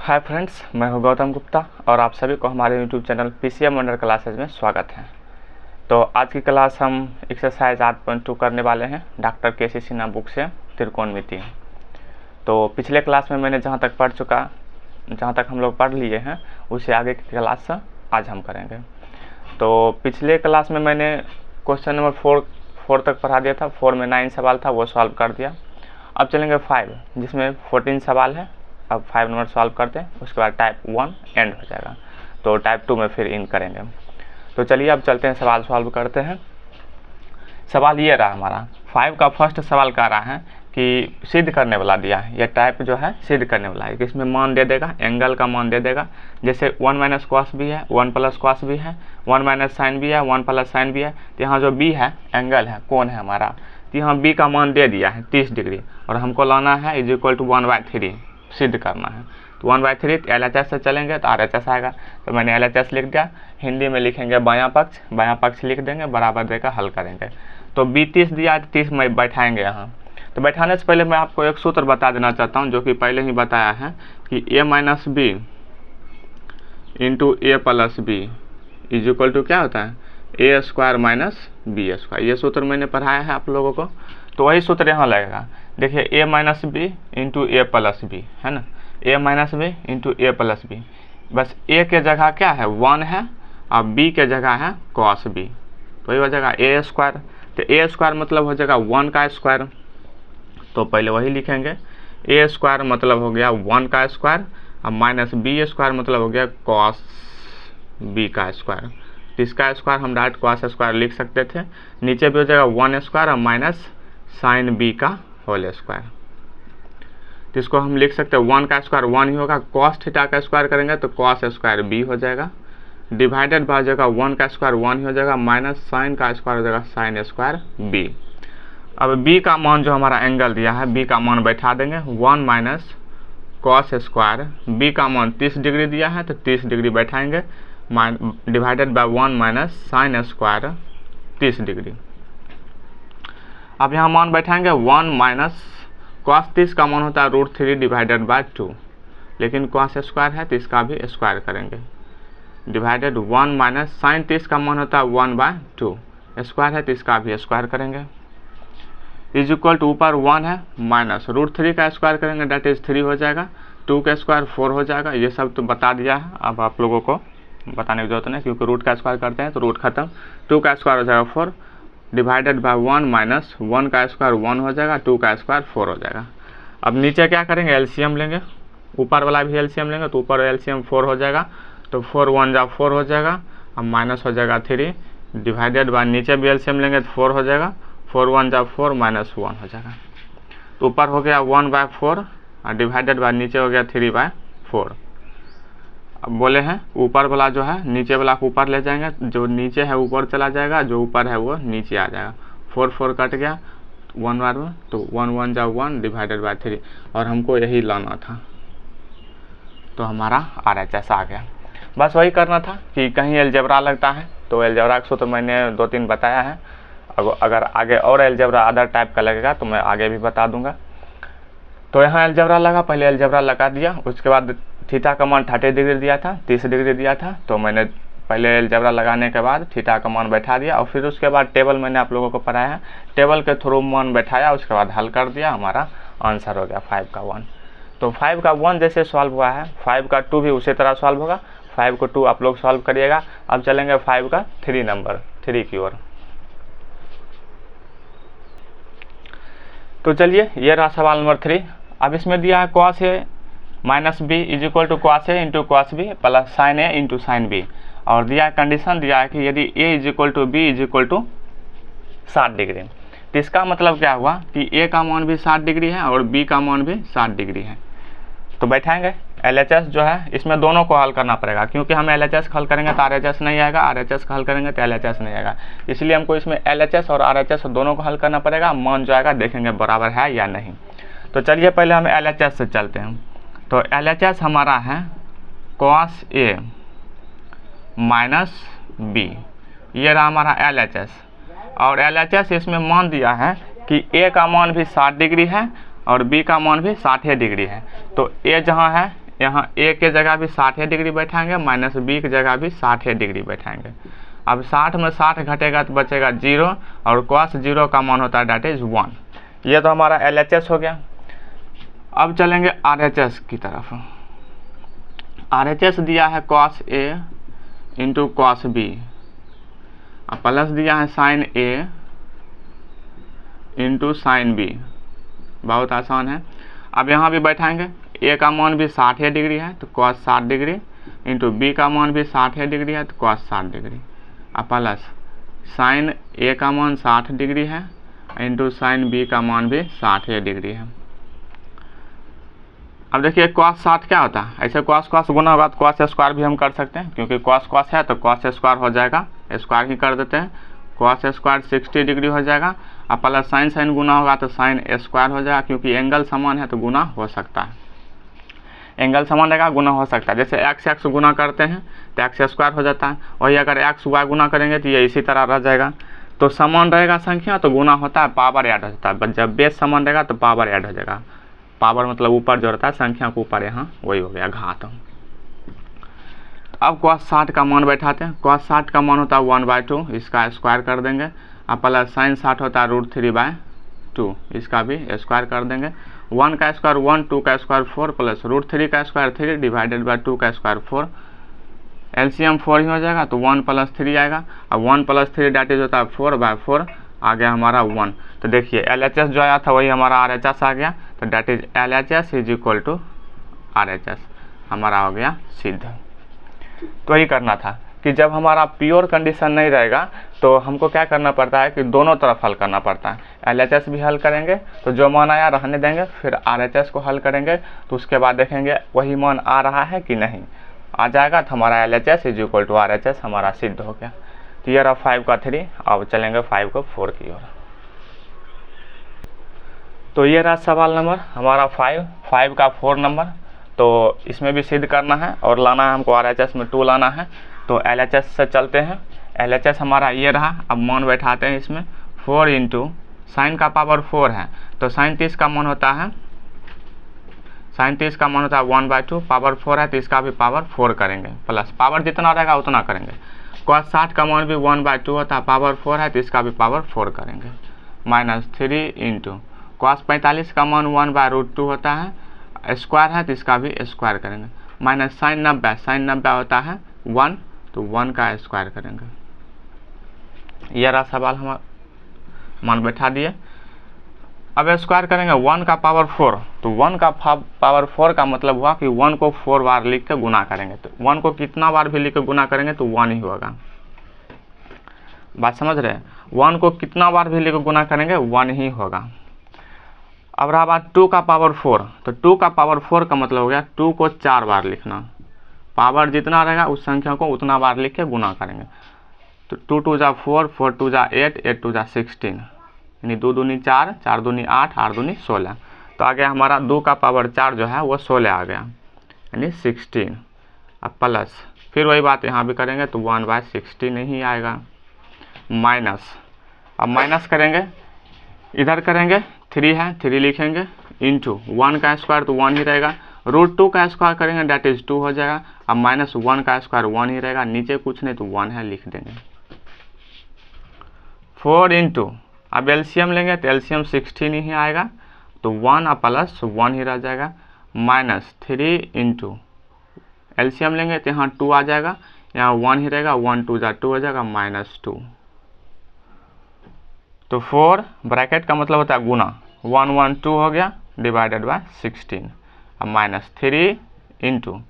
Hi friends, मैं हूं गौतम गुप्ता और आप सभी को हमारे YouTube channel PCM under classes में स्वागत है। तो आज की क्लास हम एक्सरसाइज 8.2 करने वाले हैं डॉक्टर के.सी. सिन्हा बुक से त्रिकोणमिति। तो पिछले क्लास में मैंने जहां तक हम लोग पढ़ लिए हैं उससे आगे की क्लास आज हम करेंगे। तो पिछले क्लास में मैंने क्वेश्चन नंबर 4 तक पढ़ा दिया था। 4 में 9 सवाल था, वो सॉल्व कर दिया। अब चलेंगे 5 जिसमें 14 सवाल है। अब 5 नंबर सॉल्व करते हैं, उसके बाद टाइप 1 एंड हो जाएगा। तो टाइप 2 में फिर इन करेंगे। तो चलिए अब चलते हैं, सवाल सॉल्व करते हैं। सवाल ये रहा हमारा 5 का फर्स्ट सवाल कह रहा है कि सिद्ध करने वाला दिया है। ये टाइप जो है सिद्ध करने वाला है कि इसमें मान दे देगा, एंगल का मान दे देगा। जैसे 1 माइनस कॉस भी है, 1 प्लस कॉस भी है, 1 माइनस साइन भी है, 1 प्लस साइन भी है। तो यहाँ जो बी है एंगल है, कौन है हमारा, तो यहाँ बी का मान दे दिया है 30 डिग्री और हमको लाना है = 1/3 सिद्ध करना है। तो 1/3 LHS से चलेंगे तो RHS आएगा। तो मैंने LHS लिख दिया। हिंदी में लिखेंगे बायां पक्ष लिख देंगे, बराबर देकर हल करेंगे। तो बी 30 दिया है तो 30 में बैठाएंगे यहाँ। तो बैठाने से पहले मैं आपको एक सूत्र बता देना चाहता हूँ जो कि पहले ही बताया है कि a minus B into A plus B = क्या होता है, a² माइनस b²। ये सूत्र मैंने पढ़ाया है आप लोगों को। तो वही सूत्र यहाँ लगेगा। देखिए a minus B into A plus B है ना, a minus B into A plus B. बस a के जगह क्या है 1 है और b के जगह है cos b। तो वही हो जाएगा a²। तो a² मतलब हो जाएगा 1 का स्क्वायर। तो पहले वही लिखेंगे, a² मतलब हो गया 1 का स्क्वायर और माइनस b² मतलब हो गया cos b का स्क्वायर। तो इसका स्क्वायर हम डायरेक्ट cos² लिख सकते थे। नीचे भी हो जाएगा 1² और माइनस साइन b का होल स्क्वायर। तो इसको हम लिख सकते हैं 1 का स्क्वायर 1 ही होगा, cos थीटा का स्क्वायर करेंगे तो cos² b हो जाएगा, डिवाइडेड बाय जगह 1 का स्क्वायर 1 ही हो जाएगा, माइनस साइन का स्क्वायर हो जाएगा sin² b। अब b का मान जो हमारा एंगल दिया है, b का मान बैठा देंगे 1 माइनस cos²। b का मान 30 डिग्री दिया है तो 30 डिग्री बैठाएंगे, divided by 1 minus sin² 30 degree. अब यहाँ मान बैठाएंगे 1 माइनस cos 30 का मान होता है √3 डिवाइडेड बाय 2, लेकिन cos² है तो इसका भी स्क्वायर करेंगे, डिवाइडेड 1 माइनस sin 30 का मान होता है 1/2, स्क्वायर है तो इसका भी स्क्वायर करेंगे, = ऊपर 1 है माइनस √3 का स्क्वायर करेंगे डेट इज 3 हो जाएगा, 2 का स्क्वायर 4 हो जाएगा। ये सब तो बता दिया है, अब आप लोगों को बताने की जरूरत नहीं क्योंकि रूट का स्क्वायर करते हैं तो रूट खत्म। 2 का स्क्वायर हो जाएगा 4 डिवाइडेड बाय 1 माइनस 1 का स्क्वायर 1 हो जाएगा, 2 का स्क्वायर 4 हो जाएगा। अब नीचे क्या करेंगे, एलसीएम लेंगे, ऊपर वाला भी एलसीएम लेंगे तो ऊपर एलसीएम 4 हो जाएगा। तो 4 1 जा 4 हो जाएगा, अब माइनस हो जाएगा 3 डिवाइडेड बाय नीचे भी एलसीएम लेंगे तो 4 हो जाएगा, 4 1 जा 4 माइनस 1 हो जाएगा। तो ऊपर हो गया 1/4 और डिवाइडेड बाय नीचे हो गया 3/4। अब बोले हैं ऊपर वाला जो है नीचे वाला को ऊपर ले जाएंगे, जो नीचे है ऊपर चला जाएगा, जो ऊपर है वो नीचे आ जाएगा। 4 4 कट गया 1 बार में, तो 1 1 जा 1 डिवाइडेड बाय 3 और हमको यही लाना था। तो हमारा RHS आ गया। बस वही करना था कि कहीं एलजेब्रा लगता है तो एलजेब्रा का सूत्र मैंने 2-3 बताया है। अगर आगे और एलजेब्रा अदर टाइप का लगेगा तो मैं आगे भी बता दूंगा। तो यहाँ एलजेब्रा लगा, पहले एलजेब्रा लगा दिया, उसके बाद थीटा का मान 30 डिग्री दिया था, 30 डिग्री दिया था। तो मैंने पहले एलजेब्रा लगाने के बाद थीटा का मान बैठा दिया और फिर उसके बाद टेबल मैंने आप लोगों को पढ़ाया है, टेबल के थ्रू मान बैठाया, उसके बाद हल कर दिया, हमारा आंसर हो गया 5 का 1। तो 5 का 1 जैसे सॉल्व हुआ है 5 का 2 भी उसी तरह सॉल्व होगा। 5 को 2 आप लोग सॉल्व करिएगा। अब चलेंगे 5 का 3 नंबर 3 की ओर। तो चलिए ये रहा सवाल नंबर 3। अब इसमें दिया है cos a minus B = cos a into cos b plus sine a into sine b, और दिया है कंडीशन दिया है कि यदि a = b = 60 डिग्री। तो इसका मतलब क्या हुआ कि a का मान भी 60 डिग्री है और b का मान भी 60 डिग्री है। तो बैठाएंगे LHS जो है इसमें दोनों को हल करना पड़ेगा, क्योंकि हम LHS हल करेंगे तो RHS नहीं आएगा, RHS हल करेंगे तो LHS नहीं आएगा, इसलिए हमको इसमें LHS और RHS दोनों को हल करना पड़ेगा। मान जो आएगा देखेंगे बराबर है या नहीं। तो चलिए पहले हम LHS से चलते हैं। तो LHS हमारा है cos a माइनस b, ये रहा हमारा LHS। और LHS इसमें मान दिया है कि a का मान भी 60 डिग्री है और b का मान भी 60 डिग्री है। तो a जहाँ है यहाँ a के जगह भी 60 डिग्री बैठाएंगे, माइनस b की जगह भी 60 डिग्री बैठाएंगे। अब 60 में 60 घटेगा तो बचेगा 0 और cos 0 का मान होता है डेट इज 1। ये तो हमारा LHS हो गया। अब चलेंगे RHS की तरफ। RHS दिया है cos A into cos B, अब प्लस दिया है sin A into sin B। बहुत आसान है। अब यहाँ भी बैठाएंगे, A का मान भी 60 डिग्री है तो cos 60 डिग्री इंटू B का मान भी 60 डिग्री है तो cos 60 डिग्री, अब प्लस sin A का मान 60 डिग्री है इंटू sin B का मान भी 60 डिग्री है। अब देखिए cos 60 क्या होता है, ऐसे cos गुना होगा तो cos स्क्वायर भी हम कर सकते हैं, क्योंकि cos है तो cos स्क्वायर हो जाएगा, स्क्वायर ही कर देते हैं। cos स्क्वायर 60 डिग्री हो जाएगा। अब प्लस sin गुना होगा तो sin स्क्वायर हो जाएगा, क्योंकि एंगल समान है तो गुना हो सकता है, एंगल समान रहेगा गुना हो सकता है। जैसे x गुना करते हैं तो x स्क्वायर हो जाता है, वही अगर x y गुना करेंगे तो ये इसी तरह रह जाएगा। तो समान रहेगा संख्या तो गुना होता है, पावर ऐड हो जाता है। जब बेस समान रहेगा तो पावर ऐड हो जाएगा, पावर मतलब ऊपर जो रहता है संख्या के ऊपर, यहाँ वही हो गया घात। अब cos 60 का मान बैठाते हैं। cos 60 का मान होता है 1/2, इसका स्क्वायर कर देंगे। अब प्लस sin 60 होता है √3/2, इसका भी स्क्वायर कर देंगे। 1 का स्क्वायर 1, 2 का स्क्वायर 4 प्लस √3 का स्क्वायर 3 डिवाइडेड बाय 2 का स्क्वायर 4। एलसीएम 4 ही हो जाएगा तो 1 + 3 आएगा। अब 1 + 3 डेट इज होता है 4/4, आ गया हमारा 1। तो देखिए LHS जो आया था वही हमारा RHS आ गया, तो डेट इज LHS = RHS, हमारा हो गया सिद्ध। तो यही करना था कि जब हमारा प्योर कंडीशन नहीं रहेगा तो हमको क्या करना पड़ता है कि दोनों तरफ हल करना पड़ता है। LHS भी हल करेंगे तो जो मान आया रहने देंगे, फिर RHS को हल करेंगे तो उसके बाद देखेंगे वही मान आ रहा है कि नहीं, आ जाएगा तो हमारा LHS = RHS हमारा सिद्ध हो गया। तो ये रहा 5 का 3। अब चलेंगे 5 को 4 की ओर। तो ये रहा सवाल नंबर हमारा 5 का 4 नंबर। तो इसमें भी सिद्ध करना है और लाना है हमको RHS में 2 लाना है। तो LHS से चलते हैं। LHS हमारा ये रहा। अब मान बैठाते हैं इसमें 4 इंटू साइन का पावर 4 है तो sin 30 का मान होता है, sin 30 का मान होता है 1/2, पावर 4 है तो इसका भी पावर 4 करेंगे, प्लस पावर जितना रहेगा उतना करेंगे। cos 60 का मान भी 1/2 होता है, पावर 4 है तो इसका भी पावर 4 करेंगे, -3 इंटू cos 45 का मान 1/√2 होता है, स्क्वायर है तो इसका भी स्क्वायर करेंगे, माइनस sin 90 होता है 1 तो 1 का स्क्वायर करेंगे। यह रहा सवाल हमारा, मान बैठा दिए। अब स्क्वायर करेंगे 1 का पावर 4, तो 1 का पावर 4 का मतलब हुआ कि 1 को 4 बार लिख के गुना करेंगे, तो 1 को कितना बार भी लिख के गुना करेंगे तो 1 ही होगा। बात समझ रहे हैं, 1 को कितना बार भी लिख के गुना करेंगे 1 ही होगा। अब रहा बात 2 का पावर 4, तो 2 का पावर 4 का मतलब हो गया 2 को 4 बार लिखना, पावर जितना रहेगा उस संख्या को उतना बार लिख के गुना करेंगे। तो 2 2 जा 4, 4 2 जा 8, 8 2 जा 16, यानी 2 दूनी 4, 4 दूनी 8, 8 दूनी 16। तो आ गया हमारा 2 का पावर 4 जो है वो 16 आ गया, यानी 16। अब प्लस फिर वही बात यहाँ भी करेंगे तो 1/16 ही आएगा, माइनस। अब माइनस करेंगे, इधर करेंगे 3 है 3 लिखेंगे, इंटू 1 का स्क्वायर तो 1 ही रहेगा, √2 का स्क्वायर करेंगे डेट इज 2 हो जाएगा। अब -1 का स्क्वायर 1 ही रहेगा, नीचे कुछ नहीं तो 1 है लिख देंगे। 4 इंटू, अब एलसीएम लेंगे तो एलसीएम 16 ही आएगा, तो 1 और प्लस 1 ही रह जाएगा, -3 इंटू एलसीएम लेंगे तो यहाँ 2 आ जाएगा, यहाँ 1 ही रहेगा, 1 2 जा 2 हो जाएगा, -2। तो 4 ब्रैकेट का मतलब होता है गुना, 1 1 2 हो गया डिवाइडेड बाय 16। अब -3 इंटू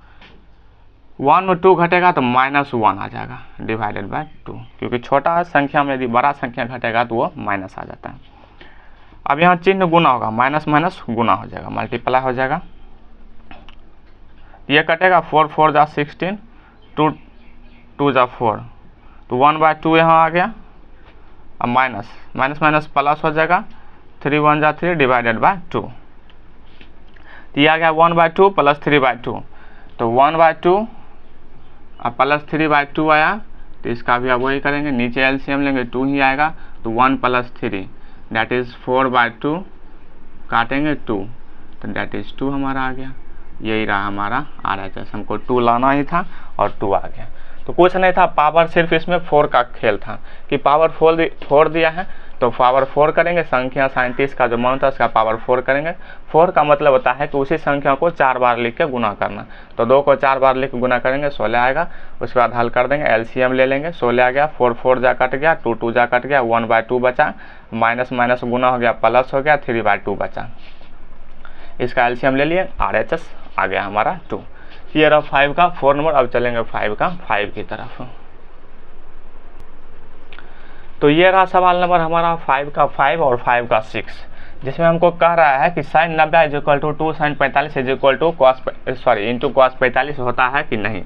1 में 2 घटेगा तो -1 आ जाएगा डिवाइडेड बाय 2, क्योंकि छोटा संख्या में यदि बड़ा संख्या घटेगा तो वो माइनस आ जाता है। अब यहाँ चिन्ह गुना होगा, माइनस माइनस गुना हो जाएगा, मल्टीप्लाई हो जाएगा, ये कटेगा 4 4 जा 16, 2 2 जा 4, तो 1/2 यहाँ आ गया। अब माइनस माइनस माइनस प्लस हो जाएगा, 3 1 जा 3 डिवाइडेड बाय 2, तो ये आ गया 1/2 प्लस 3/2, तो 1/2 अब प्लस 3/2 आया, तो इसका भी अब वही करेंगे, नीचे एलसीएम लेंगे 2 ही आएगा, तो 1 + 3 डेट इज 4/2, काटेंगे 2 तो डेट इज 2 हमारा आ गया, यही रहा हमारा RHS। हमको 2 लाना ही था और 2 आ गया। तो कुछ नहीं था, पावर सिर्फ इसमें 4 का खेल था कि पावर 4 दिया है तो पावर 4 करेंगे, संख्या 37 का जो मान था उसका पावर 4 करेंगे। 4 का मतलब होता है कि उसी संख्या को 4 बार लिख के गुना करना। तो 2 को 4 बार लिख के गुना करेंगे, 16 आएगा। उसके बाद हल कर देंगे, LCM ले लेंगे। 16 आ गया, 4 4 जा कट गया, 2 2 जा कट गया, 1/2 बचा, माइनस माइनस गुना हो गया, प्लस हो गया, 3/2 बचा। इसका LCM ले लिए, RHS आ गया हमारा 2। ये रहा 5 का 4 नंबर। अब चलेंगे 5 का 5 की तरफ। तो ये रहा सवाल नंबर हमारा 5 का 5 और 5 का 6, जिसमें हमको कह रहा है कि sin 90 equal to 2 sin 45 equal to into cos 45 होता है कि नहीं।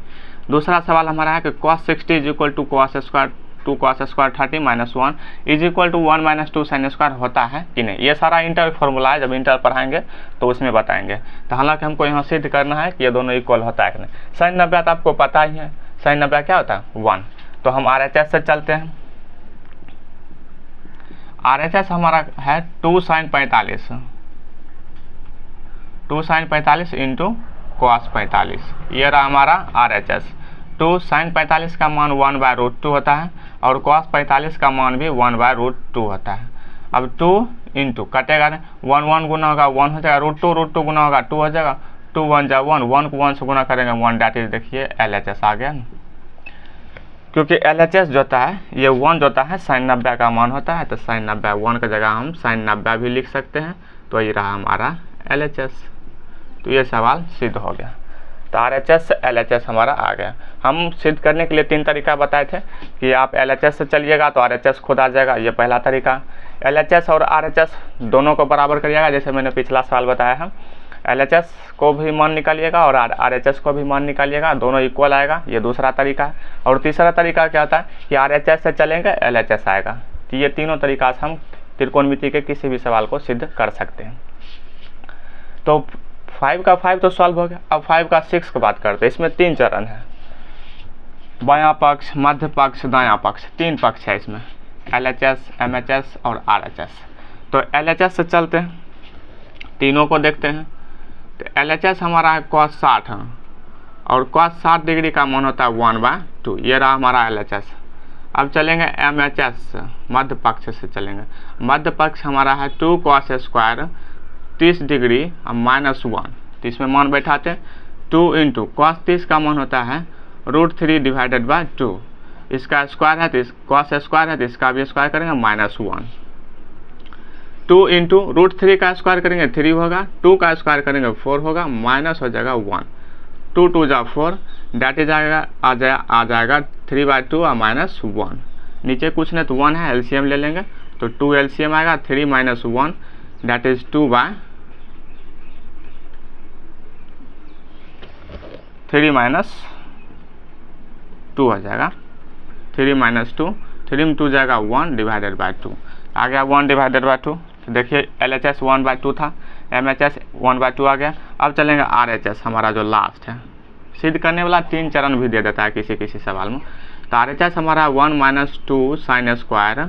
दूसरा सवाल हमारा है कि cos 60 equal to cos square 2 cos square 30 minus 1 is equal to 1 minus 2 sin square होता है कि नहीं। ये सारा इंटर फॉर्मूला है, जब इंटर पढ़ाएंगे तो उसमें बताएंगे। तो हालांकि हमको यहाँ सिद्ध करना है कि ये दोनों इक्वल होता है कि नहीं। sin 90 तो आपको पता ही है, sin 90 क्या होता है 1। तो हम RHS से चलते हैं। RHS हमारा है 2 sin 45, 2 sin 45 इंटू cos 45। ये रहा हमारा RHS। 2 sin 45 का मान 1/√2 होता है और cos 45 का मान भी 1/√2 होता है। अब 2 इंटू कटेगा ना, 1 1 गुना होगा 1 हो जाएगा, √2 गुना होगा 2 हो जाएगा, 2 1 जा 1, 1 को 1 से गुना करेंगे 1, डैट इज देखिए LHS आ गया। क्योंकि LHS जो होता है ये 1 जो होता है sin 90 का मान होता है, तो sin 90 1 की जगह हम sin 90 भी लिख सकते हैं। तो ये रहा हमारा LHS। तो ये सवाल सिद्ध हो गया। तो RHS से LHS हमारा आ गया। हम सिद्ध करने के लिए 3 तरीका बताए थे कि आप LHS से चलिएगा तो RHS खुद आ जाएगा, ये पहला तरीका। LHS और RHS दोनों को बराबर करिएगा, जैसे मैंने पिछला सवाल बताया है। LHS को भी मान निकालिएगा और RHS को भी मान निकालिएगा, दोनों इक्वल आएगा, ये दूसरा तरीका है। और तीसरा तरीका क्या होता है कि RHS से चलेंगे LHS आएगा। तो ये तीनों तरीका से हम त्रिकोणमिति के किसी भी सवाल को सिद्ध कर सकते हैं। तो 5 का 5 तो सॉल्व हो गया। अब 5 का 6 की बात करते हैं। इसमें 3 चरण है, बायां पक्ष, मध्य पक्ष, दायां पक्ष, 3 पक्ष है इसमें, LHS, MHS और RHS। तो LHS से चलते हैं, तीनों को देखते हैं। तो LHS हमारा है cos 60 है और cos 60 डिग्री का मान होता है 1/2। ये रहा हमारा LHS। अब चलेंगे MHS, मध्य पक्ष से चलेंगे। मध्य पक्ष हमारा है 2 cos स्क्वायर 30 डिग्री और माइनस 1। तो इसमें मान बैठाते हैं, 2 इंटू cos 30 का मान होता है √3 डिवाइडेड बाय 2। इसका स्क्वायर है तो cos स्क्वायर है तो इसका भी स्क्वायर करेंगे -1। 2 इंटू √3 का स्क्वायर करेंगे 3 होगा, 2 का स्क्वायर करेंगे 4 होगा, माइनस हो जाएगा 1, 2 2 जा 4, डैट इज आ जाएगा 3/2 और -1। नीचे कुछ नहीं तो 1 है, LCM ले लेंगे तो 2 LCM आएगा, 3 - 1 डैट इज 2/3 -2 हो जाएगा, 3 - 2, 3 में 2 जाएगा 1 डिवाइडेड बाय 2 आ गया 1 डिवाइडेड बाय 2। तो देखिए LHS 1/2 था, MHS 1/2 आ गया। अब चलेंगे RHS हमारा जो लास्ट है, सिद्ध करने वाला 3 चरण भी दे देता है किसी किसी सवाल में। तो RHS हमारा 1 - 2 sin स्क्वायर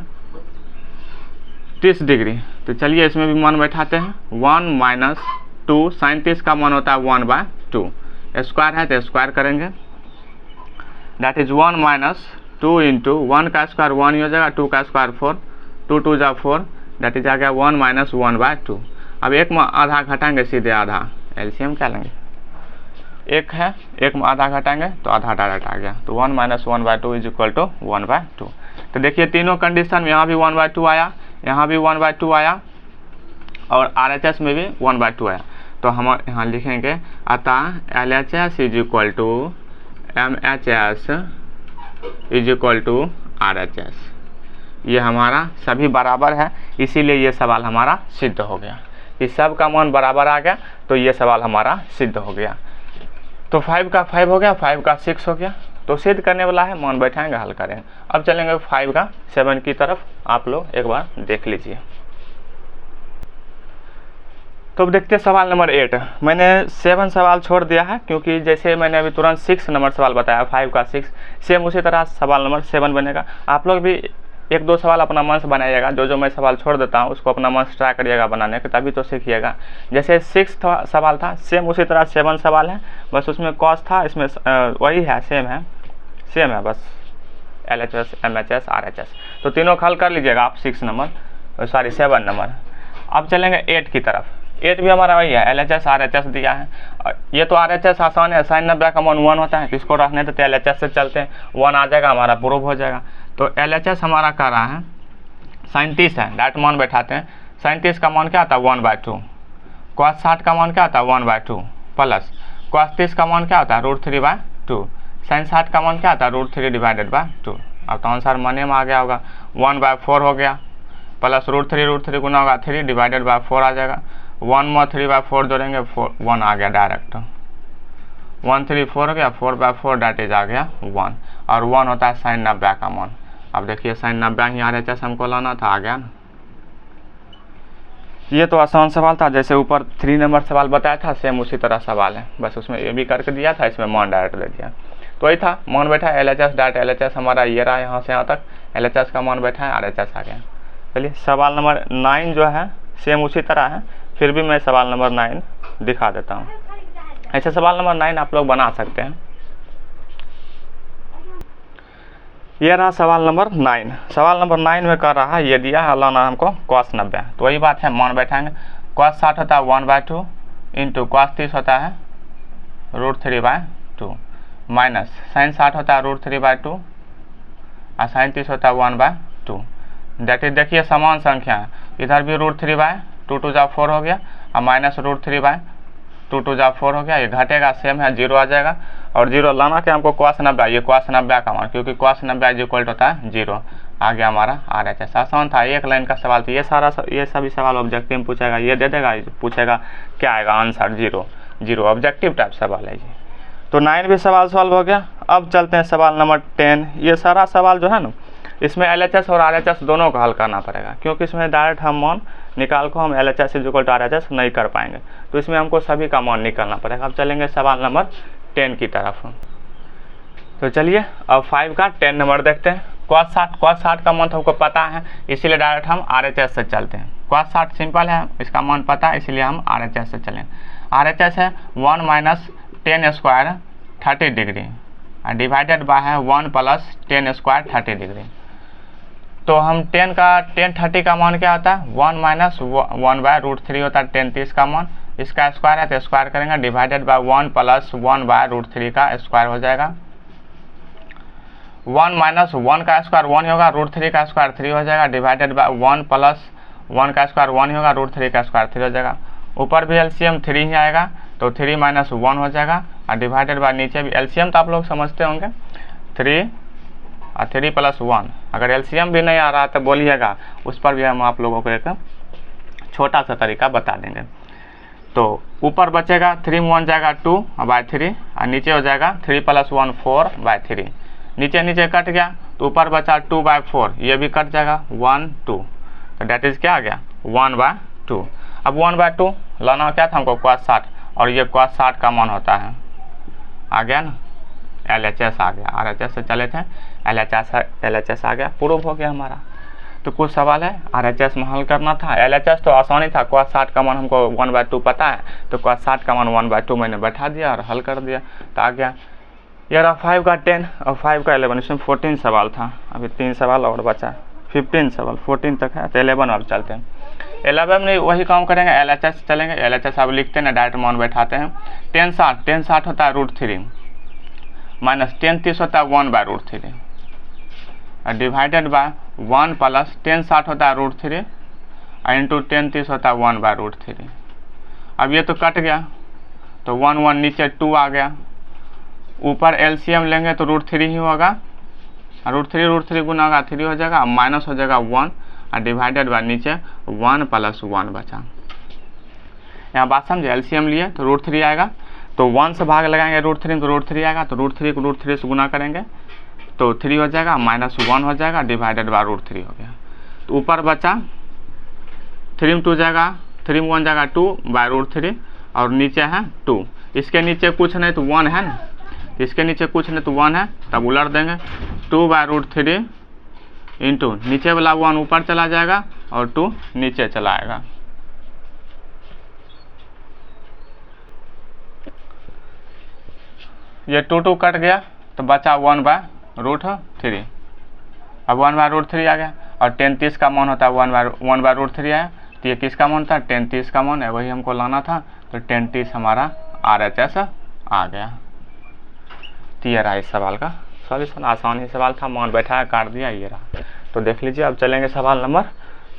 30 डिग्री। तो चलिए इसमें भी मान बैठाते हैं, 1 - 2 sin 30 का मान होता है 1/2, स्क्वायर है तो स्क्वायर करेंगे, दैट इज 1 - 2 इंटू 1 का स्क्वायर 1 ही हो जाएगा, 2 का स्क्वायर 4, 2 2 जा 4 दैट इज आ गया 1 - 1/2। अब एक में आधा घटाएंगे सीधे आधा, LCM क्या लेंगे, एक है, एक में आधा घटाएंगे तो आधा डायरेक्ट आ गया। तो 1 - 1/2 इज इक्वल टू 1/2। तो देखिए तीनों कंडीशन में यहाँ भी 1/2 आया, यहाँ भी 1/2 आया और RHS में भी 1/2 आया। तो हम यहाँ लिखेंगे अतः LHS is equal to MHS is equal to RHS। ये हमारा सभी बराबर है, इसीलिए ये सवाल हमारा सिद्ध हो गया। इस सब का मान बराबर आ गया तो ये सवाल हमारा सिद्ध हो गया। तो 5 का 5 हो गया, 5 का 6 हो गया। तो सिद्ध करने वाला है, मान बैठाएंगे हल करेंगे। अब चलेंगे 5 का 7 की तरफ, आप लोग एक बार देख लीजिए। तो अब देखते हैं सवाल नंबर 8। मैंने 7 सवाल छोड़ दिया है क्योंकि जैसे मैंने अभी तुरंत 6 नंबर सवाल बताया 5 का 6, सेम उसी तरह सवाल नंबर 7 बनेगा। आप लोग भी एक दो सवाल अपना मन से बनाइएगा, जो मैं सवाल छोड़ देता हूँ उसको अपना मन से ट्राई करिएगा बनाने का, तभी तो सीखिएगा। जैसे 6 सवाल था, सेम उसी तरह 7 सवाल है, बस उसमें कॉस था, इसमें वही है, सेम है बस LHS MHS RHS। तो तीनों हल कर लीजिएगा आप 7 नंबर। अब चलेंगे 8 की तरफ। 8 भी हमारा वही है, LHS RHS दिया है। ये तो RHS आसान है, sin 90 का मान 1 होता है, तो इसको रखने देते LHS से चलते हैं, 1 आ जाएगा हमारा, प्रूव हो जाएगा। तो LHS हमारा कर रहा है sin 30 है, डायरेक्ट मान बैठाते हैं। sin 30 का मान क्या आता है 1/2, cos 60 का मान क्या आता है 1/2 प्लस cos 30 का मान क्या होता है √3/2, sin 60 का मान क्या आता है √3/2। अब तो आंसर माने में आ गया होगा, 1/4 हो गया, प्लस √3 गुना होगा 3/4 आ जाएगा, 1 में 3/4 जोड़ेंगे 1 आ गया डायरेक्ट, 1 3 4 हो गया, 4/4 डेट इज आ गया 1, और 1 होता है sin 90 का मान। अब देखिए sin 90 ही RHS हमको लाना था, आ गया ना। ये तो आसान सवाल था, जैसे ऊपर 3 नंबर सवाल बताया था, सेम उसी तरह सवाल है, बस उसमें ये भी करके दिया था, इसमें मान डायरेक्ट दे दिया। तो वही था, मान बैठा LHS डायरेक्ट LHS हमारा ये रहा, यहाँ से यहाँ तक LHS का मान बैठा है, RHS आ गया। चलिए सवाल नंबर 9 जो है सेम उसी तरह है, फिर भी मैं सवाल नंबर 9 दिखा देता हूँ। ऐसे सवाल नंबर 9 आप लोग बना सकते हैं। ये रहा सवाल नंबर 9। सवाल नंबर 9 में कर रहा है, ये दिया है लाना हमको cos 90, तो वही बात है, मान बैठाएंगे। cos 60 होता है 1/2 इंटू cos 30 होता है √3/2 माइनस sin 60 होता है √3/2 और sin 30 होता है 1/2। डेट इज देखिए समान संख्या है, इधर भी √3/2 2 जा 4 हो गया, और माइनस √3/2 2 जा 4 हो गया, ये घटेगा सेम है, 0 आ जाएगा। और 0 लाना क्या हमको cos 90, ये cos 90 का मान, क्योंकि cos 90 इक्वल होता है 0, आ गया हमारा RHS। आसान था, एक लाइन का सवाल था, ये सभी सवाल ऑब्जेक्टिव में पूछेगा, ये दे देगा, पूछेगा क्या आएगा आंसर 0 ऑब्जेक्टिव टाइप सवाल है जी। तो 9 भी सवाल सॉल्व हो गया। अब चलते हैं सवाल नंबर 10। ये सारा सवाल जो है ना, इसमें LHS और RHS दोनों को हल करना पड़ेगा, क्योंकि इसमें डायरेक्ट हम मान निकाल को हम LHS इक्वल टू RHS नहीं कर पाएंगे, तो इसमें हमको सभी का मान निकालना पड़ेगा। अब चलेंगे सवाल नंबर 10 की तरफ। तो चलिए अब 5 का 10 नंबर देखते हैं। cos 60 का मान तो हमको पता है, इसीलिए डायरेक्ट हम RHS से चलते हैं। cos 60 सिंपल है, इसका मान पता है, इसलिए हम RHS से चलें। RHS है 1 - 10 स्क्वायर 30 डिग्री, डिवाइडेड बाय है 1 + 10 स्क्वायर 30 डिग्री। तो हम 10 30 का मान क्या होता है 1 - 1/√3 होता है 10 30 का मान, इसका स्क्वायर है तो स्क्वायर करेंगे, डिवाइडेड बाय 1 + 1/√3 का स्क्वायर हो जाएगा। 1 - 1 का स्क्वायर 1 होगा, √3 का स्क्वायर 3 हो जाएगा, डिवाइडेड बाय 1 + 1 का स्क्वायर 1 होगा, √3 का स्क्वायर 3 हो जाएगा। ऊपर भी LCM 3 ही आएगा, तो 3 - 1 हो जाएगा, और डिवाइडेड बाय नीचे भी LCM तो आप लोग समझते होंगे 3 और 3 + 1। अगर LCM भी नहीं आ रहा तो बोलिएगा, उस पर भी हम आप लोगों को एक छोटा सा तरीका बता देंगे। तो ऊपर बचेगा 3 में 1 जाएगा 2/3, और नीचे हो जाएगा 3 + 1 4/3। नीचे कट गया, तो ऊपर बचा 2/4, ये भी कट जाएगा 1 2, तो डेट इज क्या आ गया 1/2। अब 1/2 लाना क्या था हमको cos 60, और ये cos 60 का मान होता है, आ गया ना, LHS आ गया। RHS से चले थे, LHS आ गया, प्रूफ हो गया हमारा। तो कुछ सवाल है RHS में हल करना था। LHS तो आसानी था, cos 60 का मान हमको 1/2 पता है, तो cos 60 का मान 1/2 मैंने बैठा दिया और हल कर दिया, तो आ गया। ये रहा 5 का 10 और 5 का 11, इसमें 14 सवाल था, अभी 3 सवाल और बचा, 15 सवाल, 14 तक है, तो 11 और चलते हैं। 11 में वही काम करेंगे, LHS चलेंगे। LHS अब लिखते हैं ना, डायरेक्ट मान बैठाते हैं। 10 60 होता है √3 माइनस 10 30 होता है 1/√3, डिवाइडेड बाय 1 + 10 60 होता है √3 इंटू 10 30 होता है 1/√3। अब ये तो कट गया, तो 1 1 नीचे 2 आ गया, ऊपर LCM लेंगे तो √3 ही होगा, √3 गुना होगा 3 हो जाएगा, माइनस हो जाएगा 1, और डिवाइडेड बाय नीचे 1 + 1 बचा। यहाँ बात समझे, LCM लिए तो √3 आएगा, तो 1 से भाग लगाएंगे √3 तो √3 आएगा, तो √3 को √3 से गुना करेंगे तो 3 हो जाएगा, माइनस 1 हो जाएगा, डिवाइडेड बाय √3 हो गया। तो ऊपर बचा 3 में 2 जाएगा, 3 में 1 जाएगा 2/√3, और नीचे है 2, इसके नीचे कुछ नहीं तो 1 है ना, इसके नीचे कुछ नहीं तो 1 है, तब उलट देंगे 2/√3 इंटू नीचे वाला 1 ऊपर चला जाएगा और 2 नीचे चला आएगा। ये 2 कट गया तो बचा 1/√3। अब 1/√3 आ गया और 10 30 का मान होता है 1/√3 आया, तो ये किसका मान था? 10 30 का मान है, वही हमको लाना था। तो 10 30 हमारा RHS आ गया। तो ये रहा इस सवाल का सॉल्यूशन। आसानी सवाल था, मान बैठाया काट दिया, ये रहा। तो देख लीजिए। अब चलेंगे सवाल नंबर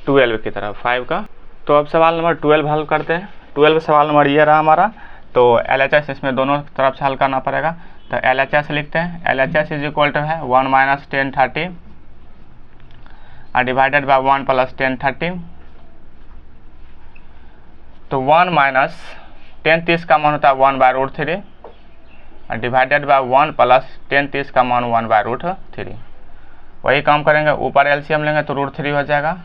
12 की तरफ 5 का। तो अब सवाल नंबर 12 हल करते हैं। 12 सवाल नंबर ये रहा हमारा। तो LHS इसमें दोनों तरफ से हल करना पड़ेगा। तो LHS लिखते हैं। LHS इज इक्वल टू है 1 - 10 30 डिवाइडेड बाय 1 + 10 30। तो 1 - 10 30 का मान होता है 1/√3 डिवाइडेड बाय 1 + 10 30 का मान 1/√3। वही काम करेंगे, ऊपर LCM लेंगे तो √3 हो जाएगा।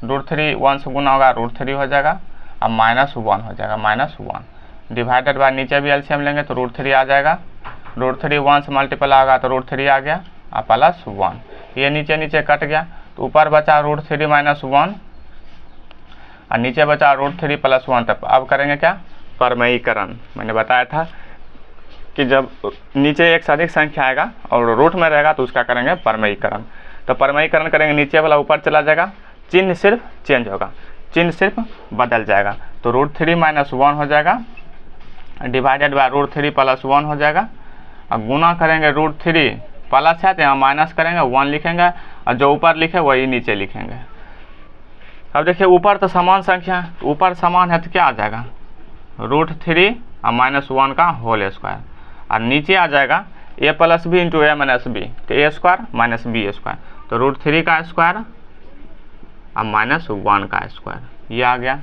√3 1 से गुना होगा, √3 हो जाएगा। अब -1 हो जाएगा, -1 डिवाइडेड बाय नीचे भी LCM लेंगे तो √3 आ जाएगा। √3 1 से मल्टीपल होगा तो √3 आ गया और +1। ये नीचे नीचे कट गया तो ऊपर बचा √3 - 1 और नीचे बचा √3 + 1। तब अब करेंगे क्या? परमयीकरण। मैंने बताया था कि जब नीचे एक से अधिक संख्या आएगा और रूट में रहेगा तो उसका करेंगे परमयीकरण। तो परमयीकरण करेंगे, नीचे वाला ऊपर चला जाएगा, चिन्ह सिर्फ चेंज होगा, चिन्ह सिर्फ बदल जाएगा। तो √3 - 1 हो जाएगा डिवाइडेड बाय √3 + 1 हो जाएगा। अब गुना करेंगे, √3 प्लस है तो यहाँ माइनस करेंगे, 1 लिखेंगे और जो ऊपर लिखे वही नीचे लिखेंगे। अब देखिए ऊपर तो समान संख्या है, तो ऊपर समान है तो क्या आ जाएगा? √3 और -1 का होल स्क्वायर। और नीचे आ जाएगा a + b into a - b, तो a² - b²। तो √3 का स्क्वायर और -1 का स्क्वायर, ये आ गया।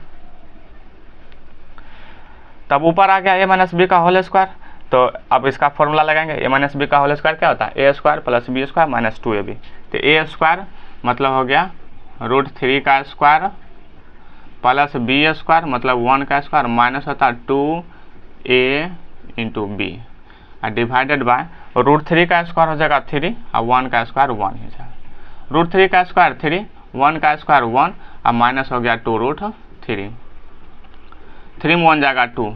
तब ऊपर आ गया a - b का होल स्क्वायर। तो अब इसका फॉर्मूला लगाएंगे, a - b का होल स्क्वायर क्या होता है? a² + b² - 2ab। तो a² मतलब हो गया √3 का स्क्वायर प्लस b² मतलब 1 का स्क्वायर माइनस होता है 2a into b divided by √3 का स्क्वायर हो जाएगा 3 और 1 का स्क्वायर 1 हो जाएगा। √3 का स्क्वायर 3, 1 का स्क्वायर 1 और माइनस हो गया 2√3। 3 में 1 जाएगा 2,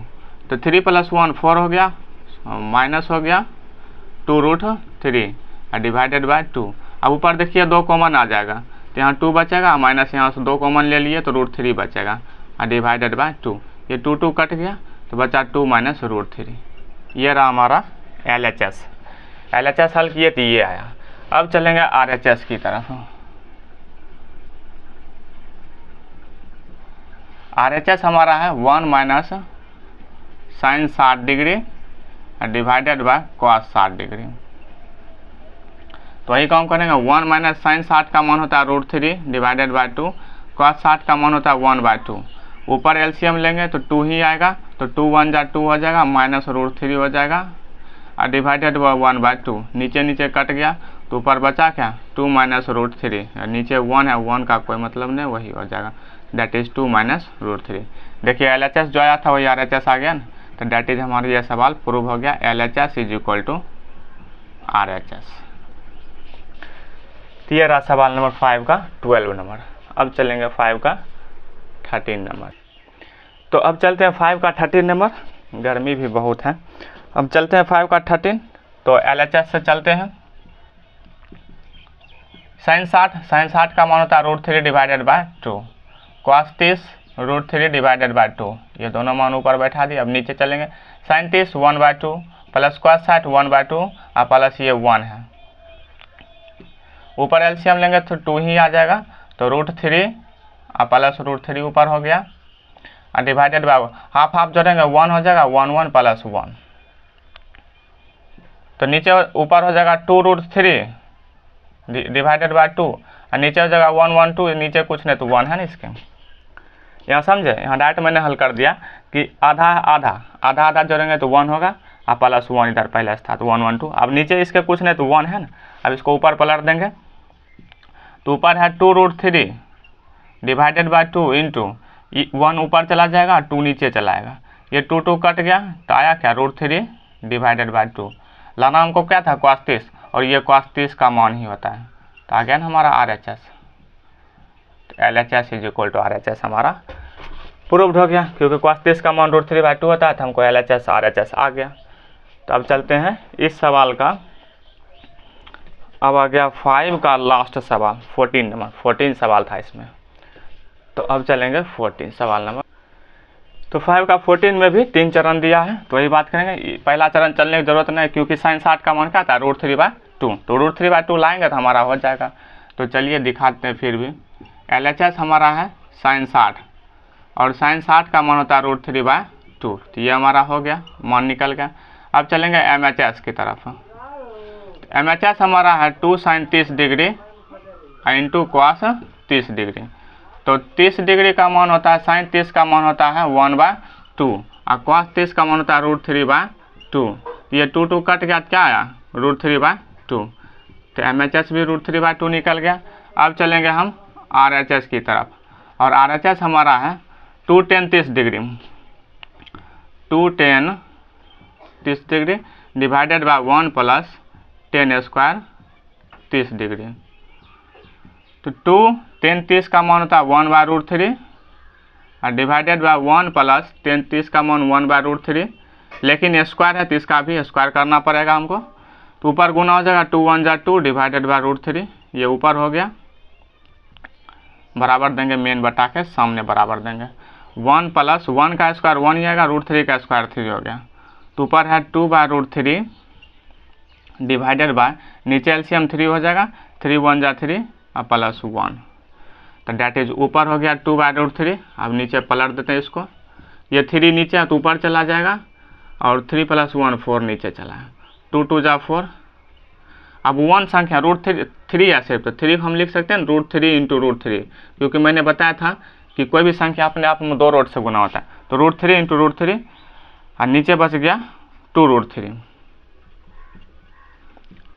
तो 3 + 1 4 हो गया, माइनस हो गया 2√3 और डिवाइडेड बाय 2। अब ऊपर देखिए 2 कॉमन आ जाएगा तो यहाँ 2 बचेगा, माइनस यहाँ से 2 कॉमन ले लिए तो √3 बचेगा और डिवाइडेड बाय 2। ये 2 कट गया तो बचा 2 - √3। ये रहा हमारा LHS। LHS हल किए तो ये आया। अब चलेंगे RHS की तरफ। RHS हमारा है 1 - sin 60 degree divided by cos 60 degree. तो वही काम करेंगे, 1 - sin 60 का मान होता है √3 डिवाइडेड बाय 2, cos 60 का मान होता है 1/2। ऊपर LCM लेंगे तो 2 ही आएगा, तो 2 1 जा 2 हो जाएगा, -√3 हो जाएगा और डिवाइडेड बाय 1/2। नीचे नीचे कट गया तो ऊपर बचा क्या? 2 - √3। नीचे 1 है, 1 का कोई मतलब नहीं, वही हो जाएगा, दैट इज 2 - √3। देखिए LHS जो आया था वही RHS आ गया ना, तो दैट इज हमारा ये सवाल प्रूव हो गया, LHS = RHS। तो ये रहा सवाल नंबर 5 का 12 नंबर। अब चलेंगे 5 का 13 नंबर। तो अब चलते हैं 5 का 13 नंबर, गर्मी भी बहुत है। अब चलते हैं 5 का 13। तो LHS से चलते हैं। sin 60 का मान होता है √3 divided by 2, cos 30 √3 divided by 2। ये दोनों मान ऊपर बैठा दिए। अब नीचे चलेंगे, sin 30 1/2 प्लस cos 60 1/2 और प्लस ये 1 है। ऊपर LCM लेंगे तो 2 ही आ जाएगा, तो √3 और प्लस √3 ऊपर हो गया और डिवाइडेड बाय हाफ हाफ जोड़ेंगे 1 हो जाएगा, 1 1 प्लस 1। तो नीचे ऊपर हो जाएगा 2√3 डिवाइडेड बाय 2 और नीचे हो जाएगा 1 1 2, नीचे कुछ नहीं तो 1 है ना इसके। यहाँ समझे, यहाँ डायरेक्ट मैंने हल कर दिया कि आधा आधा आधा आधा जोड़ेंगे तो 1 होगा और प्लस 1 इधर पहले था तो 1 1 2। अब नीचे इसके कुछ नहीं तो 1 है ना। अब इसको ऊपर पलट देंगे तो ऊपर है 2√3 डिवाइडेड बाय 2 इंटू 1 ऊपर चला जाएगा, 2 नीचे चला आएगा। ये 2 कट गया तो आया क्या? √3 डिवाइडेड बाय 2। लाना हमको क्या था? cos 30, और ये cos 30 का मान ही होता है। तो आ गया ना हमारा RHS। तो LHS is equal to RHS हमारा प्रूव्ड हो गया, क्योंकि cos 30 का मान √3/2 होता है, तो हमको LHS RHS आ गया। तो अब चलते हैं इस सवाल का, अब आ गया 5 का लास्ट सवाल, 14 नंबर, 14 सवाल था इसमें। तो अब चलेंगे 14 सवाल नंबर। तो 5 का 14 में भी 3 चरण दिया है, तो वही बात करेंगे। पहला चरण चलने की जरूरत नहीं, क्योंकि sin 60 का मान क्या था, √3/2, तो √3/2 लाएंगे तो हमारा हो जाएगा। तो चलिए दिखाते हैं फिर भी। LHS हमारा है sin 60, और sin 60 का मान होता है √3/2, तो ये हमारा हो गया, मान निकल गया। अब चलेंगे MHS की तरफ। MHS हमारा है 2 sin 30 degree into cos 30 degree. तो 30 डिग्री का मान होता है, sin 30 का मान होता है 1/2, और cos 30 का मान होता है √3/2। ये 2 कट गया, क्या आया, √3/2। तो MHS भी √3/2 निकल गया। अब चलेंगे हम RHS की तरफ, और RHS हमारा है 2 tan 30 degree, 2 tan 30 degree divided by 1 plus tan square 30 degree. तो 2 tan 30 का मान होता है 1/√3, और डिवाइडेड बाय 1 प्लस tan 30 का मान 1/√3, लेकिन स्क्वायर है तो इसका भी स्क्वायर करना पड़ेगा हमको। तो ऊपर गुना हो जाएगा, 2 1 2 डिवाइडेड बाय √3, ये ऊपर हो गया, बराबर देंगे, मेन बटा के सामने बराबर देंगे। 1 प्लस 1 का स्क्वायर 1 ही आएगा, √3 का स्क्वायर 3 हो गया। तो ऊपर है 2/√3 डिवाइडेड बाय, नीचे एलसीएम 3 हो जाएगा, 3 1 3 और प्लस 1, तो डेट इज ऊपर हो गया 2/√3। अब नीचे पलट देते हैं इसको, ये 3 नीचे है तो ऊपर चला जाएगा, और 3 + 1 4 नीचे चला है, 2 2 जा 4। अब 1 संख्या √3 है सिर्फ, तो 3 हम लिख सकते हैं √3 इंटू √3, क्योंकि मैंने बताया था कि कोई भी संख्या अपने आप में 2 रूट से गुना होता है। तो √3 इंटू √3, और नीचे बच गया 2√3,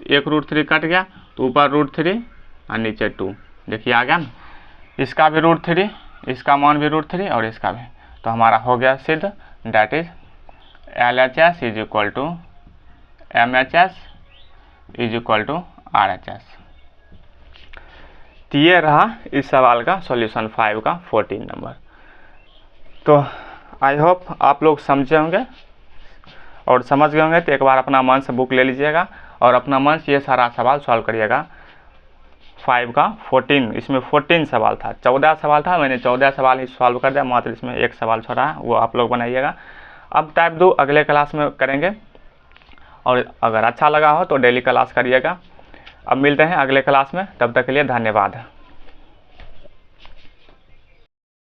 एक √3 कट गया, तो ऊपर √3 और नीचे 2, देखिए आ गया ना। इसका भी √3, इसका मान भी √3, और इसका भी। तो हमारा हो गया सिद्ध, that is LHS is equal to MHS is equal to RHS। तो ये रहा इस सवाल का सॉल्यूशन 5 का 14 नंबर। तो आई होप आप लोग समझे होंगे और समझ गए होंगे। तो एक बार अपना मन से बुक ले लीजिएगा और अपना मन से ये सारा सवाल सॉल्व करिएगा। 5 का 14, इसमें 14 सवाल था, 14 सवाल था, मैंने 14 सवाल ही सॉल्व कर दिया, मात्र इसमें एक सवाल छोड़ा है, वो आप लोग बनाइएगा। अब टाइप 2 अगले क्लास में करेंगे, और अगर अच्छा लगा हो तो डेली क्लास करिएगा। अब मिलते हैं अगले क्लास में, तब तक के लिए धन्यवाद।